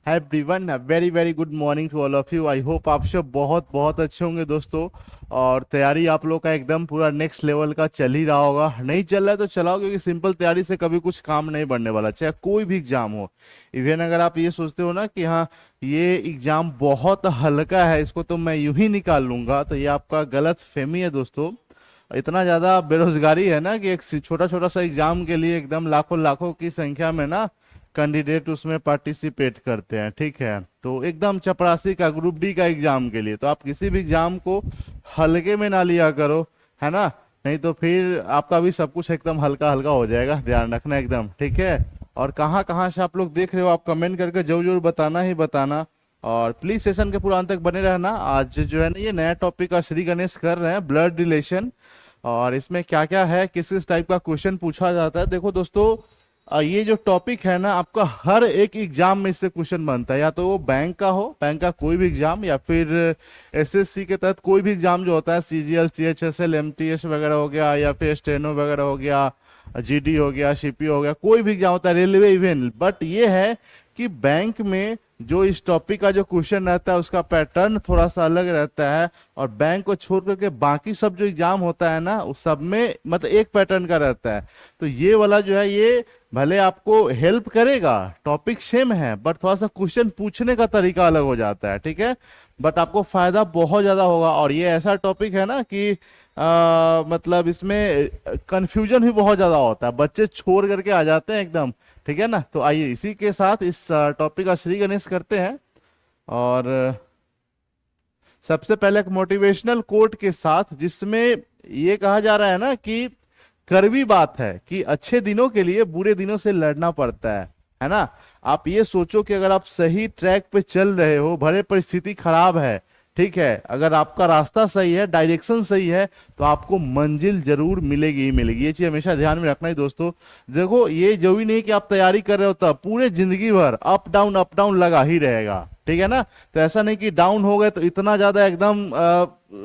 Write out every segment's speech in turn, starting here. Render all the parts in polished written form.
Everyone, very very good morning to all of you. I hope आप सब बहुत बहुत अच्छे होंगे दोस्तों। और तैयारी आप लोग का एकदम पूरा नेक्स्ट लेवल का चल ही रहा होगा। नहीं चल रहा है तो चलाओ, क्योंकि सिंपल तैयारी से कभी कुछ काम नहीं बढ़ने वाला, चाहे कोई भी एग्जाम हो। इवन अगर आप ये सोचते हो ना कि हाँ, ये एग्जाम बहुत हल्का है, इसको तो मैं यूं ही निकाल लूंगा, तो ये आपका गलत फहमी है दोस्तों। इतना ज्यादा बेरोजगारी है ना कि एक छोटा छोटा सा एग्जाम के लिए एकदम लाखों लाखों की संख्या में ना कैंडिडेट उसमें पार्टिसिपेट करते हैं। ठीक है, तो एकदम चपरासी का ग्रुप डी का एग्जाम के लिए तो आप किसी भी एग्जाम को हल्के में ना लिया करो, है ना। नहीं तो फिर आपका भी सब कुछ एकदम हल्का हल्का हो जाएगा, ध्यान रखना एकदम, ठीक है। और कहाँ कहाँ से आप लोग देख रहे हो, आप कमेंट करके जरूर जरूर बताना ही बताना। और प्लीज सेशन के पूरा अंत तक बने रहना। आज जो है ना, ये नया टॉपिक का श्री गणेश कर रहे हैं, ब्लड रिलेशन। और इसमें क्या क्या है, किस किस टाइप का क्वेश्चन पूछा जाता है, देखो दोस्तों। ये जो टॉपिक है ना, आपका हर एक एग्जाम में इससे क्वेश्चन बनता है, या तो वो बैंक का हो, बैंक का कोई भी एग्जाम, या फिर एसएससी के तहत कोई भी एग्जाम जो होता है, सीजीएल, सीएचएसएल, एमटीएस वगैरह हो गया, या फिर स्टेनो वगैरह हो गया, जीडी हो गया, सीपी हो गया, कोई भी एग्जाम होता है, रेलवे इवन। बट ये है कि बैंक में जो इस टॉपिक का जो क्वेश्चन रहता है, उसका पैटर्न थोड़ा सा अलग रहता है। और बैंक को छोड़ करके बाकी सब जो एग्जाम होता है ना, उस सब में मतलब एक पैटर्न का रहता है। तो ये वाला जो है, ये भले आपको हेल्प करेगा, टॉपिक सेम है, बट थोड़ा सा क्वेश्चन पूछने का तरीका अलग हो जाता है, ठीक है। बट आपको फायदा बहुत ज्यादा होगा। और ये ऐसा टॉपिक है ना कि मतलब इसमें कंफ्यूजन भी बहुत ज्यादा होता है, बच्चे छोड़ करके आ जाते हैं एकदम, ठीक है ना। तो आइए इसी के साथ इस टॉपिक का श्री गणेश करते हैं। और सबसे पहले एक मोटिवेशनल कोट के साथ, जिसमें ये कहा जा रहा है ना कि कड़वी बात है कि अच्छे दिनों के लिए बुरे दिनों से लड़ना पड़ता है ना। आप ये सोचो कि अगर आप सही ट्रैक पे चल रहे हो, भले परिस्थिति खराब है, ठीक है, अगर आपका रास्ता सही है, डायरेक्शन सही है, तो आपको मंजिल जरूर मिलेगी ही मिलेगी। ये चीज हमेशा ध्यान में रखना ही दोस्तों। देखो, ये जरूरी नहीं कि आप तैयारी कर रहे हो तब, पूरे जिंदगी भर अप डाउन लगा ही रहेगा, ठीक है ना। तो ऐसा नहीं कि डाउन हो गए तो इतना ज्यादा एकदम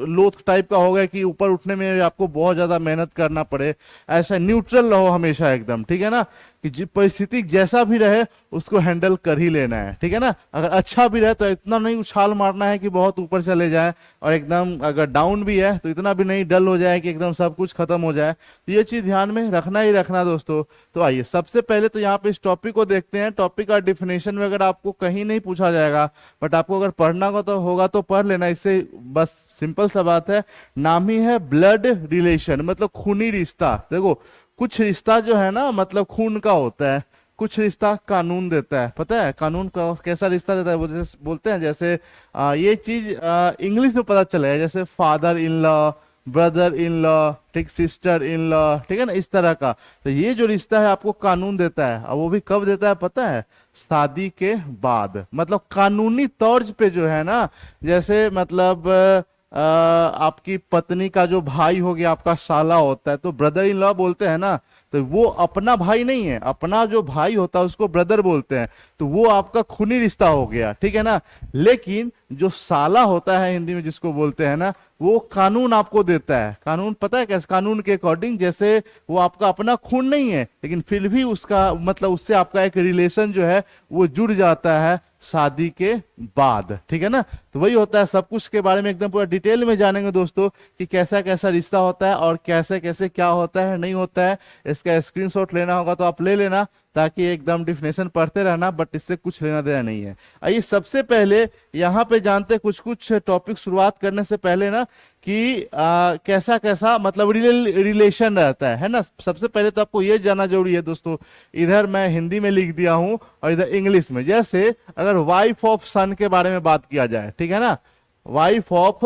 लोथ टाइप का हो गया कि ऊपर उठने में आपको बहुत ज्यादा मेहनत करना पड़े। ऐसा न्यूट्रल रहो हमेशा एकदम, ठीक है ना। कि परिस्थिति जैसा भी रहे उसको हैंडल कर ही लेना है, ठीक है ना। अगर अच्छा भी रहे तो इतना नहीं उछाल मारना है कि बहुत ऊपर चले जाए, और एकदम अगर डाउन भी है तो इतना भी नहीं डल हो जाए कि एकदम सब कुछ खत्म हो जाए। तो ये चीज ध्यान में रखना ही रखना दोस्तों। तो आइए सबसे पहले तो यहाँ पे इस टॉपिक को देखते हैं। टॉपिक का डिफिनेशन वगैरह आपको कहीं नहीं पूछा जाएगा, बट आपको अगर पढ़ना होगा तो पढ़ लेना। इससे बस सिंपल सा बात है, नाम ही है ब्लड रिलेशन, मतलब खूनी रिश्ता। देखो, कुछ रिश्ता जो है ना, मतलब खून का होता है, कुछ रिश्ता कानून देता है। पता है कानून का कैसा रिश्ता देता है, वो जैसे बोलते हैं, जैसे ये चीज इंग्लिश में पता चलेगा, जैसे father in law, brother in law, ठीक, सिस्टर इन लॉ, ठीक है ना, इस तरह का। तो ये जो रिश्ता है आपको कानून देता है, और वो भी कब देता है पता है, शादी के बाद। मतलब कानूनी तौर पे जो है ना, जैसे मतलब आपकी पत्नी का जो भाई हो गया, आपका साला होता है, तो ब्रदर इन लॉ बोलते हैं ना। तो वो अपना भाई नहीं है, अपना जो भाई होता है उसको ब्रदर बोलते हैं। तो वो आपका खूनी रिश्ता हो गया, ठीक है ना। लेकिन जो साला होता है हिंदी में जिसको बोलते हैं ना, वो कानून आपको देता है। कानून पता है कैसे, कानून के अकॉर्डिंग, जैसे वो आपका अपना खून नहीं है, लेकिन फिर भी उसका मतलब उससे आपका एक रिलेशन जो है वो जुड़ जाता है शादी के बाद, ठीक है ना। तो वही होता है, सब कुछ के बारे में एकदम पूरा डिटेल में जानेंगे दोस्तों कि कैसा कैसा रिश्ता होता है और कैसे कैसे क्या होता है नहीं होता है। इसका स्क्रीनशॉट लेना होगा तो आप ले लेना, ताकि एकदम डिफिनेशन पढ़ते रहना, बट इससे कुछ लेना देना नहीं है। आइए सबसे पहले यहाँ पे जानते कुछ कुछ टॉपिक शुरुआत करने से पहले ना, कि कैसा कैसा मतलब रिलेशन रहता है ना। सबसे पहले तो आपको ये जानना जरूरी है दोस्तों, इधर मैं हिंदी में लिख दिया हूं और इधर इंग्लिश में। जैसे अगर वाइफ ऑफ सन के बारे में बात किया जाए, ठीक है ना, वाइफ ऑफ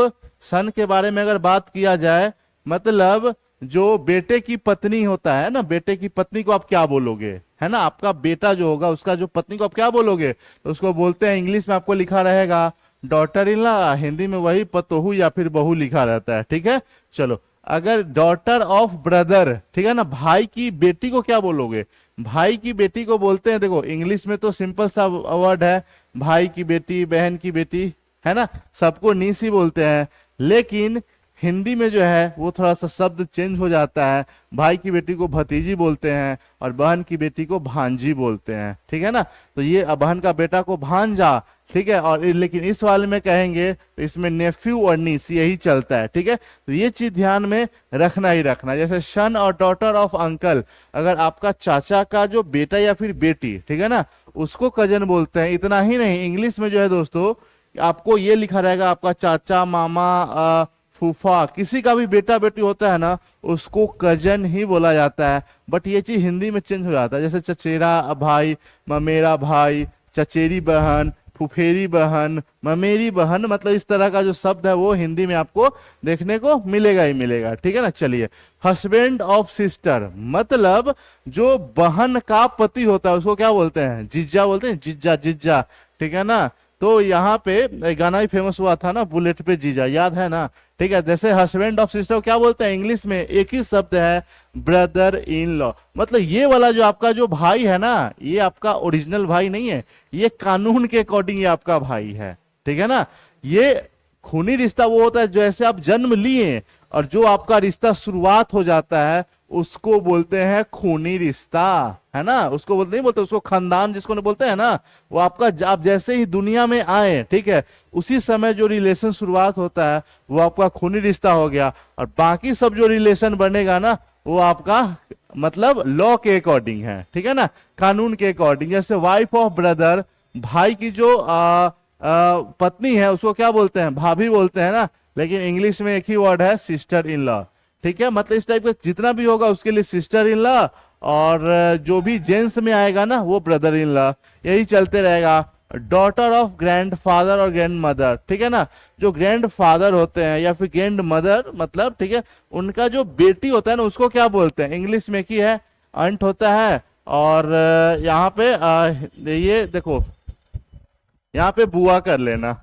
सन के बारे में अगर बात किया जाए, मतलब जो बेटे की पत्नी होता है ना, बेटे की पत्नी को आप क्या बोलोगे, है ना। आपका बेटा जो होगा उसका जो पत्नी को आप क्या बोलोगे, तो उसको बोलते हैं, इंग्लिश में आपको लिखा रहेगा डॉटर इन लॉ, हिंदी में वही पतोहू या फिर बहू लिखा रहता है, ठीक है। चलो, अगर डॉटर ऑफ ब्रदर, ठीक है ना, भाई की बेटी को क्या बोलोगे, भाई की बेटी को बोलते हैं, देखो इंग्लिश में तो सिंपल सा वर्ड है, भाई की बेटी, बहन की बेटी, है ना, सबको नीस ही बोलते हैं। लेकिन हिंदी में जो है वो थोड़ा सा शब्द चेंज हो जाता है, भाई की बेटी को भतीजी बोलते हैं और बहन की बेटी को भांजी बोलते हैं, ठीक है ना। तो ये बहन का बेटा को भांजा, ठीक है। और लेकिन इस वाले में कहेंगे तो इसमें नेफ्यू और नीस यही चलता है, ठीक है। तो ये चीज ध्यान में रखना ही रखना। जैसे सन और डॉटर ऑफ अंकल, अगर आपका चाचा का जो बेटा या फिर बेटी, ठीक है ना, उसको कजन बोलते हैं। इतना ही नहीं, इंग्लिश में जो है दोस्तों आपको ये लिखा रहेगा, आपका चाचा, मामा, फूफा, किसी का भी बेटा बेटी होता है ना, उसको कजन ही बोला जाता है। बट ये चीज हिंदी में चेंज हो जाता है, जैसे चचेरा भाई, ममेरा भाई, चचेरी बहन, फुफेरी बहन, ममेरी बहन, मतलब इस तरह का जो शब्द है वो हिंदी में आपको देखने को मिलेगा ही मिलेगा, ठीक है ना। चलिए, हस्बैंड ऑफ सिस्टर, मतलब जो बहन का पति होता है उसको क्या बोलते हैं? जीजा बोलते हैं, जीजा जीजा, ठीक है ना। तो यहाँ पे गाना ही फेमस हुआ था ना, बुलेट पे जीजा, याद है ना, ठीक है। जैसे हस्बैंड ऑफ सिस्टर क्या बोलते हैं इंग्लिश में? एक ही शब्द है, ब्रदर इन लॉ। मतलब ये वाला जो आपका जो भाई है ना, ये आपका ओरिजिनल भाई नहीं है, ये कानून के अकॉर्डिंग ये आपका भाई है, ठीक है ना। ये खूनी रिश्ता वो होता है जैसे आप जन्म लिए और जो आपका रिश्ता शुरुआत हो जाता है उसको बोलते हैं खूनी रिश्ता, है ना। उसको बोलते नहीं बोलते, उसको खानदान जिसको नहीं बोलते हैं ना, वो आपका आप जैसे ही दुनिया में आए, ठीक है, उसी समय जो रिलेशन शुरुआत होता है वो आपका खूनी रिश्ता हो गया। और बाकी सब जो रिलेशन बनेगा ना वो आपका मतलब लॉ के अकॉर्डिंग है, ठीक है ना, कानून के अकॉर्डिंग। जैसे वाइफ ऑफ ब्रदर, भाई की जो पत्नी है उसको क्या बोलते हैं? भाभी बोलते हैं ना, लेकिन इंग्लिश में एक ही वर्ड है, सिस्टर इन लॉ, ठीक है। मतलब इस टाइप का जितना भी होगा उसके लिए सिस्टर इन लॉ, और जो भी जेंट्स में आएगा ना वो ब्रदर इन लॉ, यही चलते रहेगा। डॉटर ऑफ ग्रैंड फादर और ग्रैंड मदर, ठीक है ना, जो ग्रैंड फादर होते हैं या फिर ग्रैंड मदर, मतलब ठीक है, उनका जो बेटी होता है ना उसको क्या बोलते हैं? इंग्लिश में की है, अंट होता है। और यहाँ पे ये देखो, यहाँ पे बुआ कर लेना,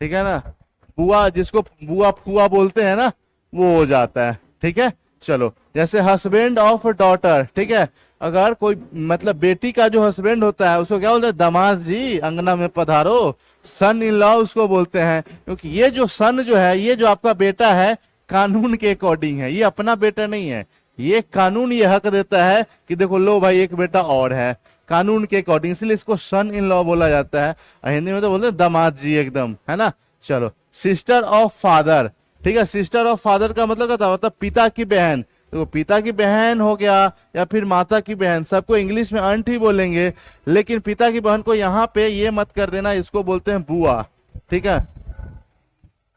ठीक है ना, बुआ, जिसको बुआ फुआ बोलते हैं ना, वो हो जाता है, ठीक है। चलो, जैसे हस्बैंड ऑफ डॉटर, ठीक है, अगर कोई मतलब बेटी का जो हस्बैंड होता है उसको क्या बोलते हैं? दामाद जी अंगना में पधारो, सन इन लॉ उसको बोलते हैं। क्योंकि ये जो सन जो है, ये जो आपका बेटा है कानून के अकॉर्डिंग है, ये अपना बेटा नहीं है, ये कानून ये हक देता है कि देखो लो भाई एक बेटा और है, कानून के अकॉर्डिंग, इसलिए इसको सन इन लॉ बोला जाता है। और हिंदी में तो बोलते हैं दामाद जी एकदम, है ना। चलो, सिस्टर ऑफ फादर, ठीक है, सिस्टर ऑफ फादर का मतलब क्या था? मतलब पिता की बहन। तो पिता की बहन हो गया या फिर माता की बहन, सबको इंग्लिश में आंट ही बोलेंगे, लेकिन पिता की बहन को यहाँ पे ये मत कर देना, इसको बोलते हैं बुआ, ठीक है,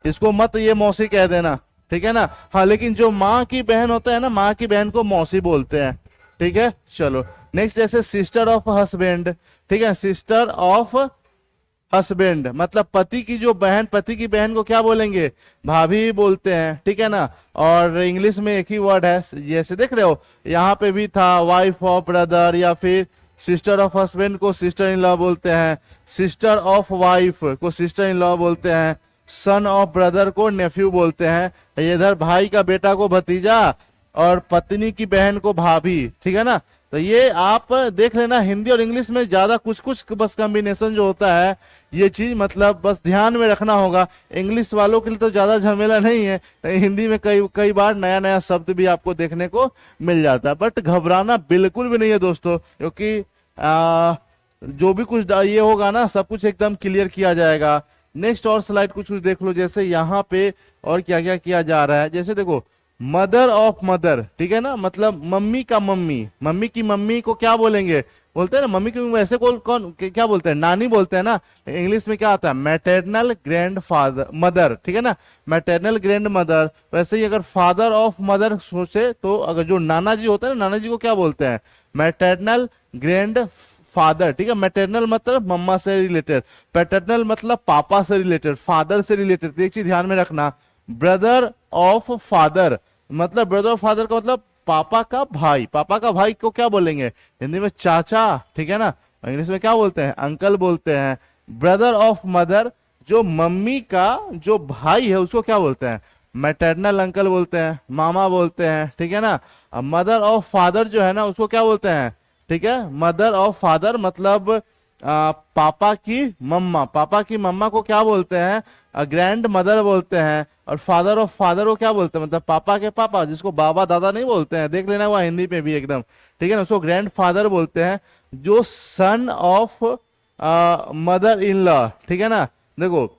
इसको मत ये मौसी कह देना, ठीक है ना। हाँ, लेकिन जो माँ की बहन होता है ना, माँ की बहन को मौसी बोलते हैं, ठीक है। चलो नेक्स्ट, जैसे सिस्टर ऑफ हस्बैंड, ठीक है, सिस्टर ऑफ हस्बैंड मतलब पति की जो बहन, पति की बहन को क्या बोलेंगे? भाभी बोलते हैं, ठीक है ना। और इंग्लिश में एक ही वर्ड है, जैसे देख रहे हो यहाँ पे भी था, वाइफ ऑफ ब्रदर, या फिर सिस्टर ऑफ हस्बैंड को सिस्टर इन लॉ बोलते हैं, सिस्टर ऑफ वाइफ को सिस्टर इन लॉ बोलते हैं, सन ऑफ ब्रदर को नेफ्यू बोलते हैं। इधर भाई का बेटा को भतीजा और पत्नी की बहन को भाभी, ठीक है ना। तो ये आप देख लेना, हिंदी और इंग्लिश में ज्यादा कुछ कुछ बस कॉम्बिनेशन जो होता है, ये चीज मतलब बस ध्यान में रखना होगा। इंग्लिश वालों के लिए तो ज्यादा झमेला नहीं है, हिंदी में कई कई बार नया नया शब्द भी आपको देखने को मिल जाता है। बट घबराना बिल्कुल भी नहीं है दोस्तों, क्योंकि जो भी कुछ ये होगा ना सब कुछ एकदम क्लियर किया जाएगा। नेक्स्ट और स्लाइड कुछ कुछ देख लो, जैसे यहाँ पे और क्या क्या किया जा रहा है। जैसे देखो, मदर ऑफ मदर, ठीक है ना, मतलब मम्मी का मम्मी, मम्मी की मम्मी को क्या बोलेंगे? बोलते हैं ना मम्मी की मम्मी, ऐसे कौन क्या बोलते हैं? नानी बोलते हैं ना। इंग्लिश में क्या आता है? मैटरनल ग्रैंड फादर मदर, ठीक है ना, मैटरनल ग्रैंड मदर। वैसे ही अगर फादर ऑफ मदर सोचे तो अगर जो नाना जी होता है ना, नाना जी को क्या बोलते हैं? मैटरनल ग्रैंड फादर, ठीक है। मैटरनल मतलब मम्मा से रिलेटेड, पैटर्नल मतलब पापा से रिलेटेड, फादर से रिलेटेड। तो एक चीज ध्यान में रखना, ब्रदर ऑफ फादर मतलब ब्रदर ऑफ फादर का मतलब पापा का भाई, पापा का भाई को क्या बोलेंगे? हिंदी में चाचा, ठीक है ना, इंग्लिश में क्या बोलते हैं? अंकल बोलते हैं। ब्रदर ऑफ मदर जो मम्मी का जो भाई है उसको क्या बोलते हैं? मैटरनल अंकल बोलते हैं, मामा बोलते हैं, ठीक है ना। अब मदर ऑफ फादर जो है ना उसको क्या बोलते हैं? ठीक है, मदर ऑफ फादर मतलब पापा की मम्मा, पापा की मम्मा को क्या बोलते हैं? ग्रैंड मदर बोलते हैं। और फादर ऑफ फादर को क्या बोलते हैं, मतलब पापा के पापा, जिसको बाबा दादा नहीं बोलते हैं, देख लेना वो हिंदी में भी एकदम, ठीक है ना, उसको ग्रैंड फादर बोलते हैं। जो son of mother in law, ठीक है ना, देखो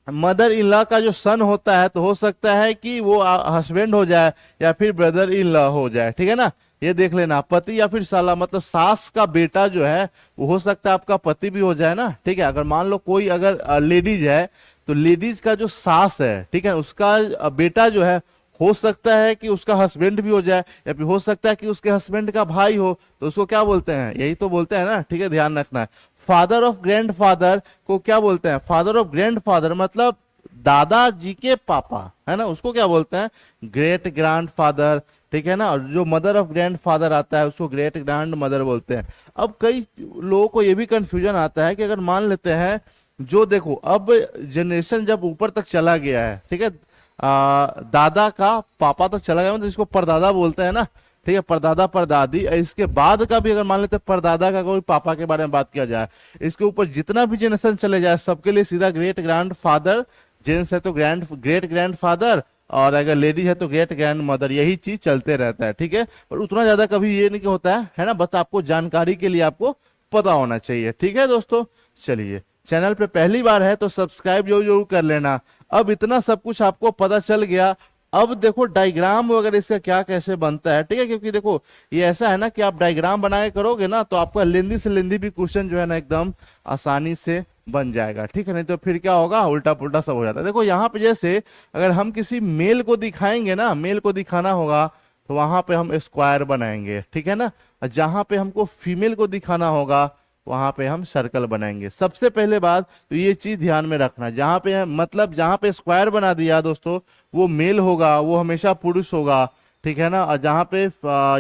मदर इन लॉ का जो सन होता है तो हो सकता है कि वो हस्बैंड हो जाए या फिर ब्रदर इन लॉ हो जाए, ठीक है ना, ये देख लेना। पति या फिर साला, मतलब सास का बेटा जो है वो हो सकता है आपका पति भी हो जाए ना, ठीक है। अगर मान लो कोई अगर लेडीज है तो लेडीज का जो सास है, ठीक है, उसका बेटा जो है हो सकता है कि उसका हस्बैंड भी हो जाए या फिर हो सकता है कि उसके हस्बैंड का भाई हो, तो उसको क्या बोलते हैं, यही तो बोलते हैं ना, ठीक है, ध्यान रखना है। फादर ऑफ ग्रैंड फादर को क्या बोलते हैं, फादर ऑफ ग्रैंड फादर मतलब दादाजी के पापा, है ना, उसको क्या बोलते हैं, ग्रेट ग्रैंड फादर, ठीक है ना। और जो मदर ऑफ ग्रैंड फादर आता है उसको ग्रेट ग्रैंड मदर बोलते हैं। अब कई लोगों को ये भी कंफ्यूजन आता है कि अगर मान लेते हैं, जो देखो अब जनरेशन जब ऊपर तक चला गया है, ठीक है, दादा का पापा तक चला गया, मतलब इसको परदादा बोलते हैं ना, ठीक है, परदादा परदादी। इसके बाद का भी अगर मान लेते हैं परदादा का कोई पापा के बारे में बात किया जाए, इसके ऊपर जितना भी जनरेशन चले जाए सबके लिए सीधा ग्रेट ग्रैंड फादर, जेंट्स है तो ग्रेट ग्रैंड फादर, और अगर लेडी है तो ग्रेट ग्रैंड मदर, यही चीज चलते रहता है, ठीक है। पर उतना ज्यादा कभी ये नहीं होता है ना, बस आपको जानकारी के लिए आपको पता होना चाहिए, ठीक है दोस्तों। चलिए, चैनल पे पहली बार है तो सब्सक्राइब जरूर कर लेना। अब इतना सब कुछ आपको पता चल गया, अब देखो डायग्राम वगैरह इसका क्या कैसे बनता है, ठीक है, क्योंकि देखो ये ऐसा है ना कि आप डायग्राम बना के करोगे ना तो आपका लेंदी से लेंदी भी क्वेश्चन जो है ना एकदम आसानी से बन जाएगा, ठीक है, नहीं तो फिर क्या होगा, उल्टा पुल्टा सब हो जाता है। देखो यहाँ पे जैसे अगर हम किसी मेल को दिखाएंगे ना, मेल को दिखाना होगा तो वहां पे हम स्क्वायर बनाएंगे, ठीक है ना, और जहां पे हमको फीमेल को दिखाना होगा वहां पे हम सर्कल बनाएंगे। सबसे पहले बात तो ये चीज ध्यान में रखना, जहां पे मतलब जहां पे स्क्वायर बना दिया दोस्तों वो मेल होगा, वो हमेशा पुरुष होगा, ठीक है ना, और जहां पे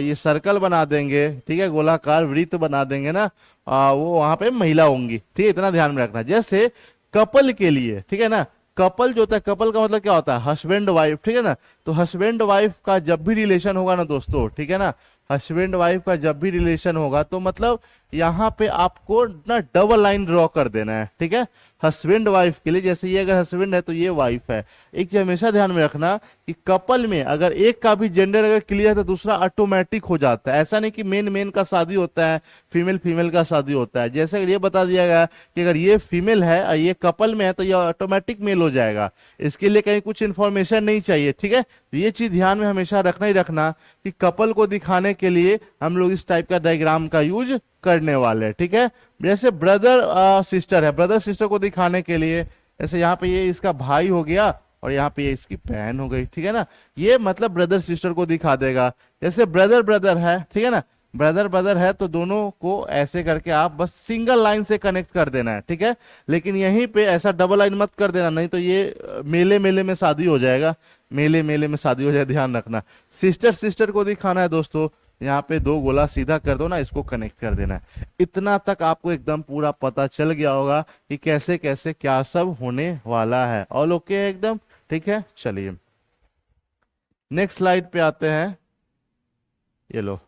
ये सर्कल बना देंगे, ठीक है, गोलाकार वृत्त बना देंगे ना, वो वहां पे महिला होंगी, ठीक है, इतना ध्यान में रखना। जैसे कपल के लिए, ठीक है ना, कपल जो होता है, कपल का मतलब क्या होता है, हस्बैंड वाइफ, ठीक है ना, तो हस्बैंड वाइफ का जब भी रिलेशन होगा ना दोस्तों, ठीक है ना, हस्बैंड वाइफ का जब भी रिलेशन होगा तो मतलब यहाँ पे आपको ना डबल लाइन ड्रॉ कर देना है, ठीक है, हस्बैंड वाइफ के लिए। जैसे ये अगर हस्बैंड है तो ये वाइफ है। एक चीज हमेशा ध्यान में रखना कि कपल में अगर एक का भी जेंडर अगर क्लियर है तो दूसरा ऑटोमेटिक हो जाता है। ऐसा नहीं कि मेन मेन का शादी होता है, फीमेल फीमेल का शादी होता है। जैसे अगर ये बता दिया गया कि अगर ये फीमेल है और ये कपल में है तो ये ऑटोमेटिक मेल हो जाएगा, इसके लिए कहीं कुछ इन्फॉर्मेशन नहीं चाहिए, ठीक है। तो ये चीज ध्यान में हमेशा रखना ही रखना कि कपल को दिखाने के लिए हम लोग इस टाइप का डायग्राम का यूज करने वाले, ठीक है। जैसे ब्रदर सिस्टर है, ब्रदर सिस्टर को दिखाने के लिए जैसे यहाँ पे ये इसका भाई हो गया और यहाँ पे ये इसकी बहन हो गई, ठीक है ना, ये मतलब ब्रदर सिस्टर को दिखा देगा। जैसे ब्रदर ब्रदर है, ठीक है ना, ब्रदर ब्रदर है तो दोनों को ऐसे करके आप बस सिंगल लाइन से कनेक्ट कर देना है, ठीक है। लेकिन यहीं पे ऐसा डबल लाइन मत कर देना, नहीं तो ये मेले मेले में शादी हो जाएगा, मेले मेले में शादी हो जाए, ध्यान रखना। सिस्टर सिस्टर को दिखाना है दोस्तों, यहाँ पे दो गोला सीधा कर दो ना, इसको कनेक्ट कर देना है। इतना तक आपको एकदम पूरा पता चल गया होगा कि कैसे कैसे क्या सब होने वाला है। ऑल ओके है एकदम, ठीक है। चलिए नेक्स्ट स्लाइड पे आते हैं। ये लो,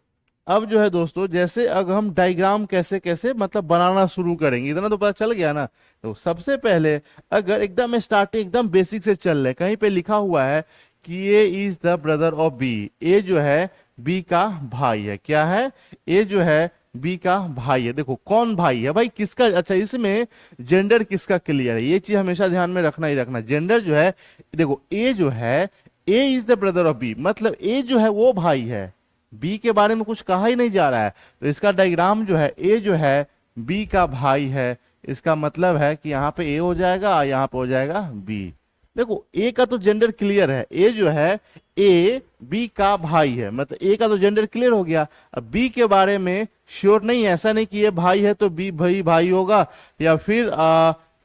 अब जो है दोस्तों जैसे अगर हम डायग्राम कैसे कैसे मतलब बनाना शुरू करेंगे, इतना तो पता चल गया ना। तो सबसे पहले अगर एकदम स्टार्टिंग एकदम बेसिक से चल रहे, कहीं पे लिखा हुआ है कि A is the brother of B, A जो है बी का भाई है। क्या है, ए जो है बी का भाई है। देखो कौन भाई है भाई, किसका, अच्छा इसमें जेंडर किसका क्लियर है, ये चीज हमेशा ध्यान में रखना ही रखना। जेंडर जो है, देखो ए जो है, A is the brother of B, मतलब ए जो है वो भाई है, बी के बारे में कुछ कहा ही नहीं जा रहा है। तो इसका डायग्राम जो है, ए जो है बी का भाई है, इसका मतलब है कि यहाँ पे ए हो जाएगा, यहाँ पे हो जाएगा बी। देखो ए का तो जेंडर क्लियर है, ए जो है ए बी का भाई है, मतलब ए का तो जेंडर क्लियर हो गया। अब बी के बारे में श्योर नहीं, ऐसा नहीं कि ये भाई है तो बी भाई भाई होगा, या फिर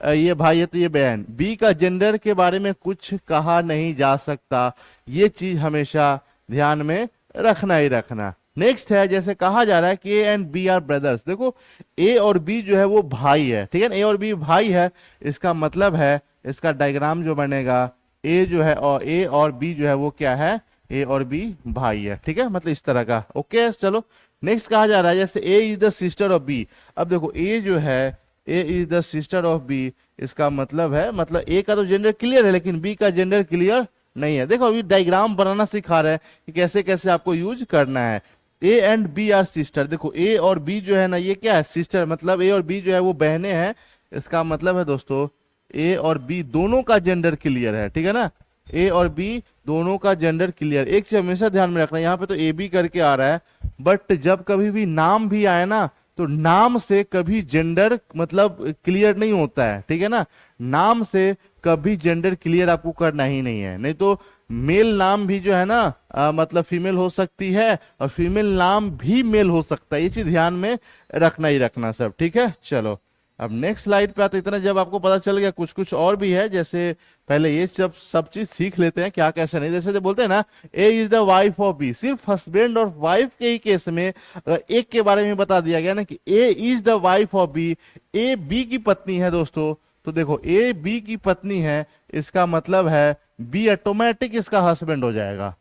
ये भाई है तो ये बहन। बी का जेंडर के बारे में कुछ कहा नहीं जा सकता, ये चीज हमेशा ध्यान में रखना ही रखना। नेक्स्ट है, जैसे कहा जा रहा है कि A and B are brothers. देखो ए और बी जो है वो भाई है, ठीक है ना, ए और बी भाई है, इसका मतलब है इसका डायग्राम जो बनेगा, ए जो है और ए और बी जो है वो क्या है, ए और बी भाई है, ठीक है, मतलब इस तरह का। ओके चलो नेक्स्ट कहा जा रहा है जैसे A is the sister of B. अब देखो ए जो है, A is the sister of B, इसका मतलब है, मतलब ए का तो जेंडर क्लियर है लेकिन बी का जेंडर क्लियर नहीं है। देखो अभी डायग्राम बनाना सिखा रहा है कि कैसे कैसे आपको यूज करना है। A and B are sister, देखो ए और बी जो है ना ये क्या है, सिस्टर, मतलब ए और बी जो है वो बहनें हैं। इसका मतलब है दोस्तों ए और बी दोनों का जेंडर क्लियर है, ठीक है ना, ए और बी दोनों का जेंडर क्लियर। एक चीज हमेशा ध्यान में रखना, यहाँ पे तो ए बी करके आ रहा है, बट जब कभी भी नाम भी आए ना तो नाम से कभी जेंडर मतलब क्लियर नहीं होता है, ठीक है ना, नाम से कभी जेंडर क्लियर आपको करना ही नहीं है। नहीं तो मेल नाम भी जो है ना मतलब फीमेल हो सकती है और फीमेल नाम भी मेल हो सकता है, ये चीज ध्यान में रखना ही रखना सब, ठीक है। चलो अब नेक्स्ट स्लाइड पे आते, इतना जब आपको पता चल गया, कुछ कुछ और भी है, जैसे पहले ये सब चीज सीख लेते हैं क्या कैसे नहीं। जैसे तो बोलते हैं ना A is the wife of B, सिर्फ हस्बैंड और वाइफ के ही केस में अगर एक के बारे में बता दिया गया ना कि A is the wife of B, A B की पत्नी है दोस्तों, तो देखो ए बी की पत्नी है, इसका मतलब है बी ऑटोमेटिक इसका हस्बैंड हो जाएगा।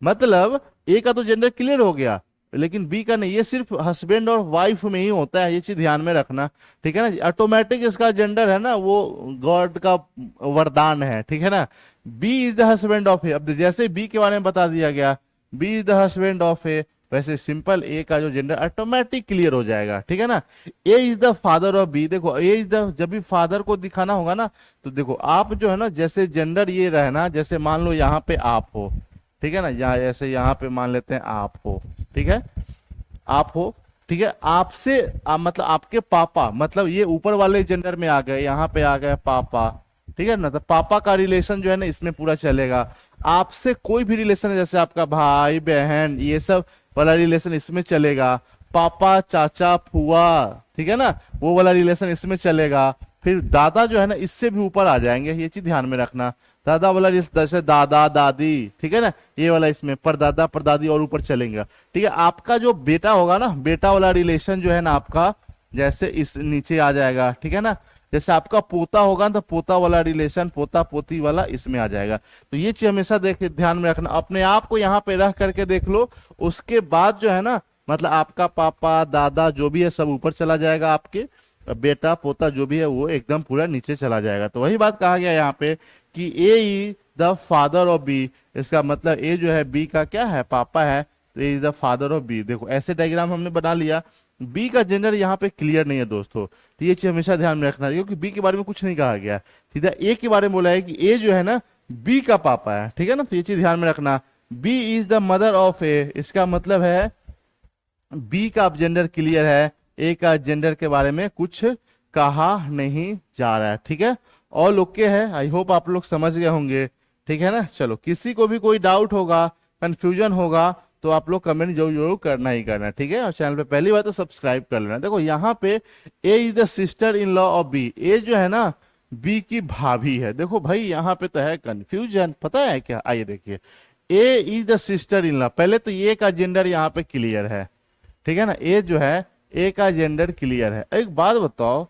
मतलब ए का तो जेंडर क्लियर हो गया लेकिन बी का नहीं, ये सिर्फ हस्बैंड और वाइफ में ही होता है, ये चीज ध्यान में रखना, ठीक है ना। ऑटोमेटिक इसका जेंडर है ना वो गॉड का वरदान है, ठीक है ना। B is the husband of A, अब जैसे बी के बारे में बता दिया गया B is the husband of A, वैसे सिंपल ए का जो जेंडर ऑटोमेटिक क्लियर हो जाएगा, ठीक है ना। A is the father of B, देखो ए इज द, जब भी फादर को दिखाना होगा ना तो देखो आप जो है ना जैसे जेंडर ये रहना, जैसे मान लो यहाँ पे आप हो, ठीक है ना, यहाँ ऐसे यहाँ पे मान लेते हैं आप हो, ठीक है, आप हो, ठीक है, आपसे मतलब आपके पापा, मतलब ये ऊपर वाले जेंडर में आ गए, यहाँ पे आ गए पापा, ठीक है ना, तो पापा का रिलेशन जो है ना इसमें पूरा चलेगा। आपसे कोई भी रिलेशन है जैसे आपका भाई बहन ये सब वाला रिलेशन इसमें चलेगा, पापा चाचा फुआ, ठीक है ना, वो वाला रिलेशन इसमें चलेगा। फिर दादा जो है ना इससे भी ऊपर आ जाएंगे, ये चीज ध्यान में रखना, दादा वाला जैसे दादा दादी, ठीक है ना, ये वाला इसमें परदादा परदादी और ऊपर चलेंगे, ठीक है। आपका जो बेटा होगा ना, बेटा वाला रिलेशन जो है ना आपका जैसे इस नीचे आ जाएगा, ठीक है ना। जैसे आपका पोता होगा तो पोता वाला रिलेशन पोता पोती वाला इसमें आ जाएगा। तो ये चीज हमेशा देख ध्यान में रखना, अपने आप को यहाँ पे रख करके देख लो, उसके बाद जो है ना मतलब आपका पापा दादा जो भी है सब ऊपर चला जाएगा, आपके बेटा पोता जो भी है वो एकदम पूरा नीचे चला जाएगा। तो वही बात कहा गया यहाँ पे कि A is the father of B, इसका मतलब ए जो है बी का क्या है, पापा है, तो A is the father of B. देखो ऐसे डायग्राम हमने बना लिया, बी का जेंडर यहाँ पे क्लियर नहीं है दोस्तों, तो ये चीज हमेशा ध्यान में रखना, क्योंकि बी के बारे में कुछ नहीं कहा गया, सीधा ए के बारे में बोला है कि ए जो है ना बी का पापा है, ठीक है ना, तो ये चीज ध्यान में रखना। B is the mother of A, इसका मतलब है बी का जेंडर क्लियर है, ए का जेंडर के बारे में कुछ कहा नहीं जा रहा है, ठीक है। ऑल ओके है, आई होप आप लोग समझ गए होंगे, ठीक है ना। चलो किसी को भी कोई डाउट होगा कंफ्यूजन होगा तो आप लोग कमेंट जरूर जरूर करना ही करना, ठीक है। और चैनल पे पहली बार तो सब्सक्राइब कर लेना। देखो यहाँ पे A is the sister in law of B, A जो है ना बी की भाभी है। देखो भाई यहाँ पे तो है कंफ्यूजन, पता है क्या, आइए देखिए, A is the sister in law, पहले तो ए का जेंडर यहाँ पे क्लियर है, ठीक है ना, ए जो है ए का जेंडर क्लियर है। एक बात बताओ,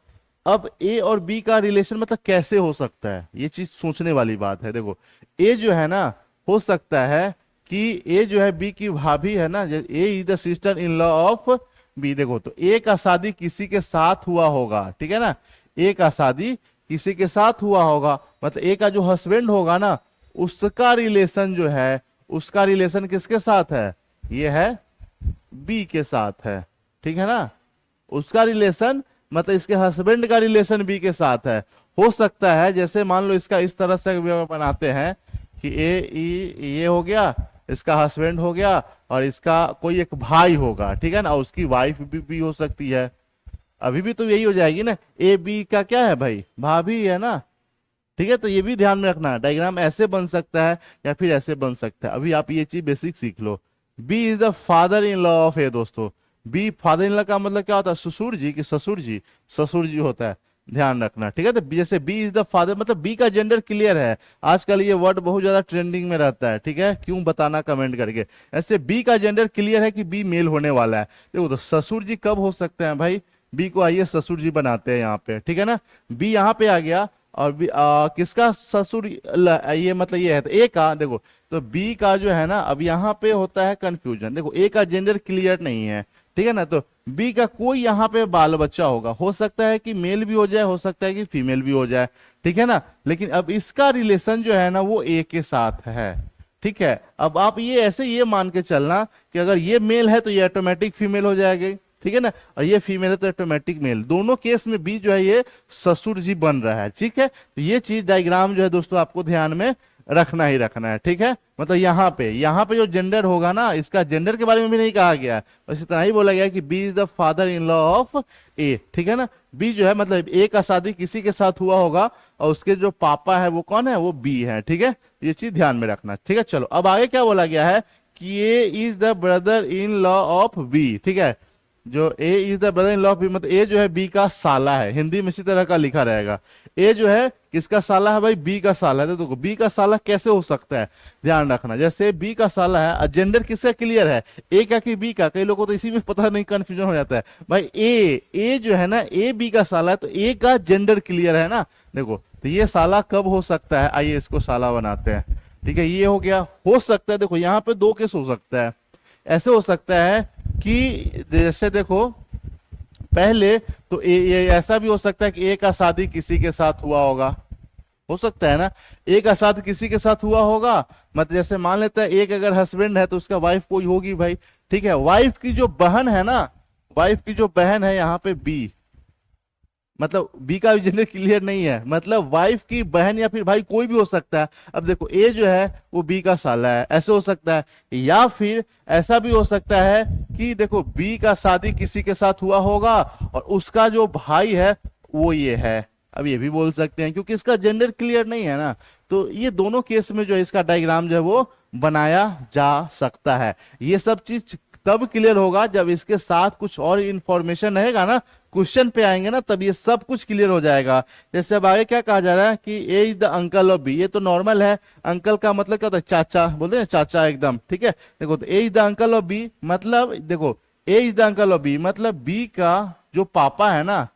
अब ए और बी का रिलेशन मतलब कैसे हो सकता है, ये चीज सोचने वाली बात है। देखो ए जो है ना हो सकता है कि ए जो है बी की भाभी है ना, A is the sister in law of B. देखो तो ए का शादी किसी के साथ हुआ होगा, ठीक है ना, ए का शादी किसी के साथ हुआ होगा, मतलब ए का जो हस्बैंड होगा ना उसका रिलेशन जो है, उसका रिलेशन किसके साथ है, ये है बी के साथ है, ठीक है ना, उसका रिलेशन मतलब इसके हस्बैंड का रिलेशन बी के साथ है। हो सकता है जैसे मान लो इसका इस तरह से बनाते हैं कि ये हो गया, इसका हस्बैंड हो गया और इसका कोई एक भाई होगा, ठीक है ना, उसकी वाइफ भी हो सकती है, अभी भी तो यही हो जाएगी ना, ए बी का क्या है भाई, भाभी है ना, ठीक है। तो ये भी ध्यान में रखना, डायग्राम ऐसे बन सकता है या फिर ऐसे बन सकता है, अभी आप ये चीज बेसिक सीख लो। B is the father in law of A, दोस्तों बी फादर इन लॉ का मतलब क्या होता है, ससुर जी की, ससुर जी, ससुर जी होता है, ध्यान रखना, ठीक है। तो जैसे बी इज द फादर मतलब बी का जेंडर क्लियर है, आजकल ये वर्ड बहुत ज्यादा ट्रेंडिंग में रहता है, ठीक है, क्यों बताना कमेंट करके। ऐसे बी का जेंडर क्लियर है कि बी मेल होने वाला है। देखो तो ससुर जी कब हो सकते हैं भाई, बी को आइए ससुर जी बनाते हैं यहाँ पे, ठीक है ना, बी यहाँ पे आ गया और बी किसका ससुर, ये मतलब ये है तो ए का, देखो तो बी का जो है ना अब यहाँ पे होता है कंफ्यूजन। देखो ए का जेंडर क्लियर नहीं है, ठीक है ना। तो बी का कोई यहाँ पे बाल बच्चा होगा, हो सकता है कि मेल भी हो जाए, हो सकता है कि फीमेल भी हो जाए, ठीक है ना। लेकिन अब इसका रिलेशन जो है ना वो ए के साथ है, ठीक है। अब आप ये ऐसे ये मान के चलना कि अगर ये मेल है तो ये ऑटोमेटिक फीमेल हो जाएगी, ठीक है ना, और ये फीमेल है तो ऑटोमेटिक मेल। दोनों केस में बी जो है ये ससुर जी बन रहा है, ठीक है। तो ये चीज डायग्राम जो है दोस्तों आपको ध्यान में रखना ही रखना है, ठीक है। मतलब यहाँ पे जो जेंडर होगा ना, इसका जेंडर के बारे में भी नहीं कहा गया है, बस इतना ही बोला गया है कि B is the father in law of A, ठीक है ना। बी जो है मतलब ए का शादी किसी के साथ हुआ होगा और उसके जो पापा है वो कौन है, वो बी है, ठीक है। ये चीज ध्यान में रखना, ठीक है। चलो अब आगे क्या बोला गया है कि A is the brother in law of B, ठीक है। जो A is the brother in law of B मतलब ए जो है बी का साला है, हिंदी में इसी तरह का लिखा रहेगा। ए जो है किसका साला है भाई, बी का साला है। तो देखो बी का साला कैसे हो सकता है, ध्यान रखना। जैसे बी का साला है, जेंडर किसका क्लियर है, ए का कि बी का, कई लोगों को तो इसी में पता नहीं, कंफ्यूजन हो जाता है भाई। ए जो है ना, ए बी का साला है तो ए का जेंडर क्लियर है ना। देखो तो ये साला कब हो सकता है, आइए इसको साला बनाते हैं, ठीक है। ये हो गया, हो सकता है देखो यहाँ पे दो केस हो सकता है। ऐसे हो सकता है कि जैसे देखो पहले तो ये ऐसा भी हो सकता है कि ए का शादी किसी के साथ हुआ होगा, हो सकता है ना, ए का शादी किसी के साथ हुआ होगा। मतलब जैसे मान लेते हैं एक अगर हस्बैंड है तो उसका वाइफ कोई होगी भाई, ठीक है। वाइफ की जो बहन है ना, वाइफ की जो बहन है यहाँ पे बी, मतलब बी का जेंडर क्लियर नहीं है, मतलब वाइफ की बहन या फिर भाई कोई भी हो सकता है। अब देखो ए जो है वो बी का साला है, ऐसे हो सकता है। या फिर ऐसा भी हो सकता है कि देखो बी का शादी किसी के साथ हुआ होगा और उसका जो भाई है वो ये है। अब ये भी बोल सकते हैं क्योंकि इसका जेंडर क्लियर नहीं है ना। तो ये दोनों केस में जो है इसका डायग्राम जो है वो बनाया जा सकता है। ये सब चीज तब क्लियर होगा जब इसके साथ कुछ और इंफॉर्मेशन रहेगा ना, क्वेश्चन पे आएंगे ना, तब ये सब कुछ क्लियर हो जाएगा। जैसे अब आगे क्या कहा जा रहा है कि A is the uncle of B, ये तो नॉर्मल है। अंकल का मतलब क्या होता है, चाचा बोलते हैं, चाचा एकदम, ठीक है। देखो तो A is the uncle of B मतलब देखो A is the uncle of B मतलब बी का जो पापा है ना,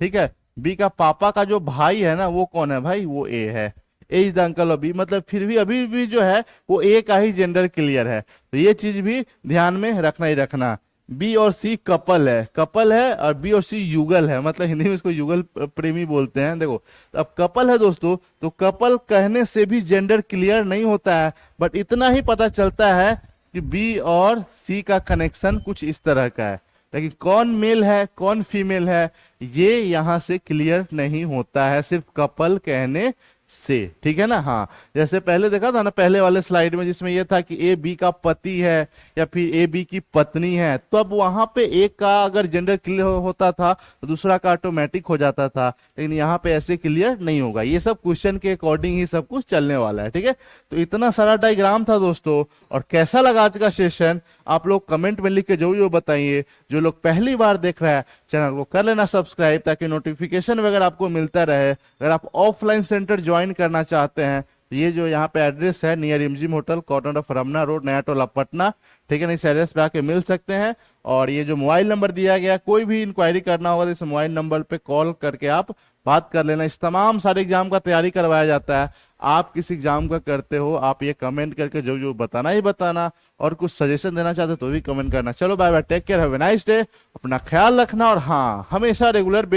ठीक है, बी का पापा का जो भाई है ना वो कौन है भाई, वो ए है। A is the uncle of B मतलब फिर भी अभी भी जो है वो ए का ही जेंडर क्लियर है। तो ये चीज भी ध्यान में रखना ही रखना। बी और सी कपल है, कपल है, और बी और सी युगल है, मतलब हिंदी में इसको युगल प्रेमी बोलते हैं। देखो अब कपल है दोस्तों, तो कपल कहने से भी जेंडर क्लियर नहीं होता है, बट इतना ही पता चलता है कि बी और सी का कनेक्शन कुछ इस तरह का है। लेकिन कौन मेल है कौन फीमेल है ये यहां से क्लियर नहीं होता है, सिर्फ कपल कहने से, ठीक है ना। हाँ जैसे पहले देखा था ना, पहले वाले स्लाइड में जिसमें यह था कि ए बी का पति है या फिर ए बी की पत्नी है, तो अब वहां पे एक का अगर जेंडर क्लियर होता था तो दूसरा का ऑटोमेटिक हो जाता था। लेकिन यहाँ पे ऐसे क्लियर नहीं होगा, ये सब क्वेश्चन के अकॉर्डिंग ही सब कुछ चलने वाला है, ठीक है। तो इतना सारा डायग्राम था दोस्तों, और कैसा लगा आज का सेशन आप लोग कमेंट में लिख के जरूर बताइए। जो लोग पहली बार देख रहे हैं चैनल को कर लेना सब्सक्राइब, ताकि नोटिफिकेशन वगैरह आपको मिलता रहे। अगर आप ऑफलाइन सेंटर ज्वाइन करना चाहते हैं तो ये जो यहाँ पे एड्रेस है नियर इमजिम hotel, corner of Ramna road, Naya Tola, Patna, ठीक है ना, इस एड्रेस पे आके मिल सकते हैं। और ये जो मोबाइल नंबर दिया गया, कोई भी इंक्वायरी करना होगा तो इस मोबाइल नंबर पे कॉल करके आप बात कर लेना। इस तमाम सारे एग्जाम का तैयारी करवाया जाता है। आप किस एग्जाम का करते हो आप ये कमेंट करके जो जो बताना ही बताना, और कुछ सजेशन देना चाहते हो तो भी कमेंट करना। चलो bye bye, take care, have a nice day, अपना ख्याल रखना। और हाँ हमेशा रेगुलर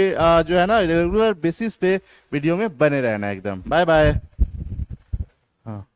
जो है ना रेगुलर बेसिस पे वीडियो में बने रहना एकदम। Bye bye. हाँ।